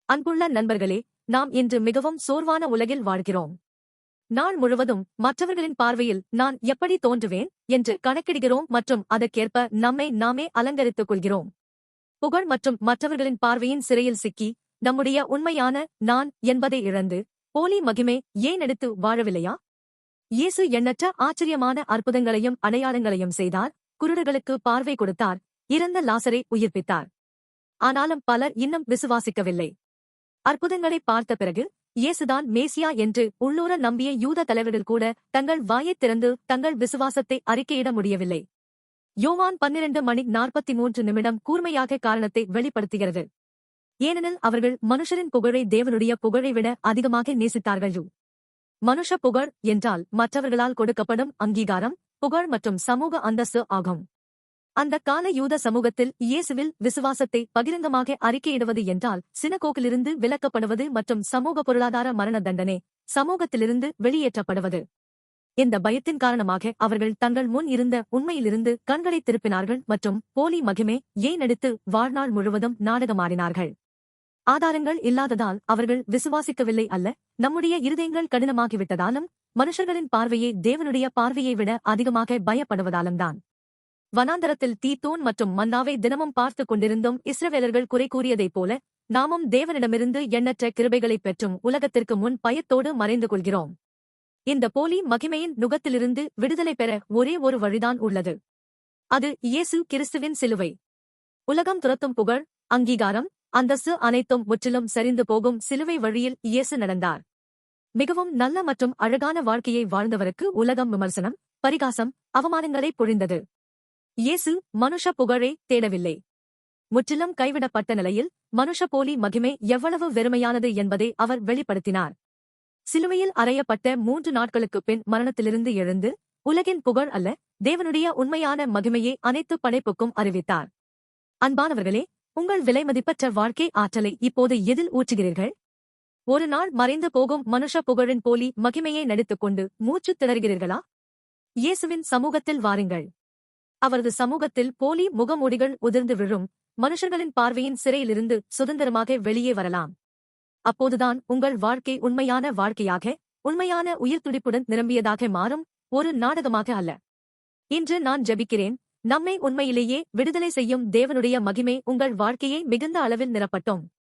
அன்புள்ள நண்பர்களே, நாம் இன்று மிகவும் சோர்வான உலகில் வாழ்கிறோம். நாள் முழுவதும் மற்றவர்களின் பார்வையில் நான் எப்படி தோன்றுவேன் என்று கணக்கிடுகிறோம் மற்றும் அதற்கேற்ப நம்மை நாமே அலங்கரித்துக் கொள்கிறோம். புகழ் மற்றும் மற்றவர்களின் பார்வையின் சிறையில் சிக்கி நம்முடைய உண்மையான நான் என்பதை இழந்து போலி மகிமை ஏன் எடுத்து வாழவில்லையா? இயேசு எண்ணற்ற ஆச்சரியமான அற்புதங்களையும் அடையாளங்களையும் செய்தார். குருடர்களுக்கு பார்வை கொடுத்தார், இறந்த லாசரை உயிர்ப்பித்தார். ஆனாலும் பலர் இன்னும் விசுவாசிக்கவில்லை. அற்புதங்களை பார்த்த பிறகு இயேசுதான் மேசியா என்று உள்ளூர நம்பிய யூத தலைவர்கள் கூட தங்கள் வாயைத் திறந்து தங்கள் விசுவாசத்தை அறிக்கையிட முடியவில்லை. யோவான் 12:43 கூர்மையாக காரணத்தை வெளிப்படுத்துகிறது. ஏனெனில் அவர்கள் மனுஷரின் புகழை தேவனுடைய புகழை விட அதிகமாக நேசித்தார்கள். மனுஷ புகழ் என்றால் மற்றவர்களால் கொடுக்கப்படும் அங்கீகாரம், புகழ் மற்றும் சமூக அந்தஸ்து ஆகும். அந்த கால யூத சமூகத்தில் இயேசுவில் விசுவாசத்தை பகிரங்கமாக அறிக்கையிடுவது என்றால் சினகோகிலிருந்து விலக்கப்படுவது மற்றும் சமூக பொருளாதார மரண தண்டனை, சமூகத்திலிருந்து வெளியேற்றப்படுவது. இந்த பயத்தின் காரணமாக அவர்கள் தங்கள் முன் இருந்த உண்மையிலிருந்து கண்களை திருப்பினார்கள் மற்றும் போலி மகிமை ஏன் எடுத்து வாழ்நாள் முழுவதும் நாடகமாடினார்கள். ஆதாரங்கள் இல்லாததால் அவர்கள் விசுவாசிக்கவில்லை அல்ல, நம்முடைய இருதயங்கள் கடினமாகிவிட்டதாலும் மனுஷர்களின் பார்வையை தேவனுடைய பார்வையை விட அதிகமாக பயப்படுவதாலும் தான். வனாந்தரத்தில் தீத்தோன் மற்றும் மன்னாவை தினமும் பார்த்துக் கொண்டிருந்தும் இஸ்ரவேலர்கள் குறை கூறியதைப் போல நாமும் தேவனிடமிருந்து எண்ணற்ற கிருபைகளைப் பெற்றும் உலகத்திற்கு முன் பயத்தோடு மறைந்து கொள்கிறோம். இந்த போலி மகிமையின் நுகத்திலிருந்து விடுதலை பெற ஒரே ஒரு வழிதான் உள்ளது. அது இயேசு கிறிஸ்துவின் சிலுவை. உலகம் துரத்தும் புகழ், அங்கீகாரம், அந்தஸ்து அனைத்தும் முற்றிலும் சரிந்து போகும் சிலுவை வழியில் இயேசு நடந்தார். மிகவும் நல்ல மற்றும் அழகான வாழ்க்கையை வாழ்ந்தவருக்கு உலகம் விமர்சனம், பரிகாசம், அவமானங்களை பொழிந்தது. இயேசு மனுஷ புகழை தேடவில்லை. முற்றிலும் கைவிடப்பட்ட நிலையில் மனுஷ போலி மகிமை எவ்வளவு வெறுமையானது என்பதை அவர் வெளிப்படுத்தினார். சிலுவையில் அறையப்பட்ட 3 நாட்களுக்குப் பின் மரணத்திலிருந்து எழுந்து உலகின் புகழ் அல்ல, தேவனுடைய உண்மையான மகிமையை அனைத்து படைப்புக்கும் அறிவித்தார். அன்பானவர்களே, உங்கள் விலைமதிப்பற்ற வாழ்க்கை ஆற்றலை இப்போது எதில் ஊற்றுகிறீர்கள்? ஒரு நாள் மறைந்து போகும் மனுஷ புகழின் போலி மகிமையை நடித்துக்கொண்டு மூச்சுத் திணறுகிறீர்களா? இயேசுவின் சமூகத்தில் வாருங்கள். அவரது சமூகத்தில் போலி முகமூடிகள் உதிர்ந்து விழும், மனுஷர்களின் பார்வையின் சிறையிலிருந்து சுதந்திரமாக வெளியே வரலாம். அப்போதுதான் உங்கள் வாழ்க்கை உண்மையான வாழ்க்கையாக, உண்மையான உயிர்த்துடிப்புடன் நிரம்பியதாக மாறும், ஒரு நாடகமாக அல்ல. இன்று நான் ஜெபிக்கிறேன், நம்மை உண்மையிலேயே விடுதலை செய்யும் தேவனுடைய மகிமை உங்கள் வாழ்க்கையை மிகுந்த அளவில் நிரப்பட்டும்.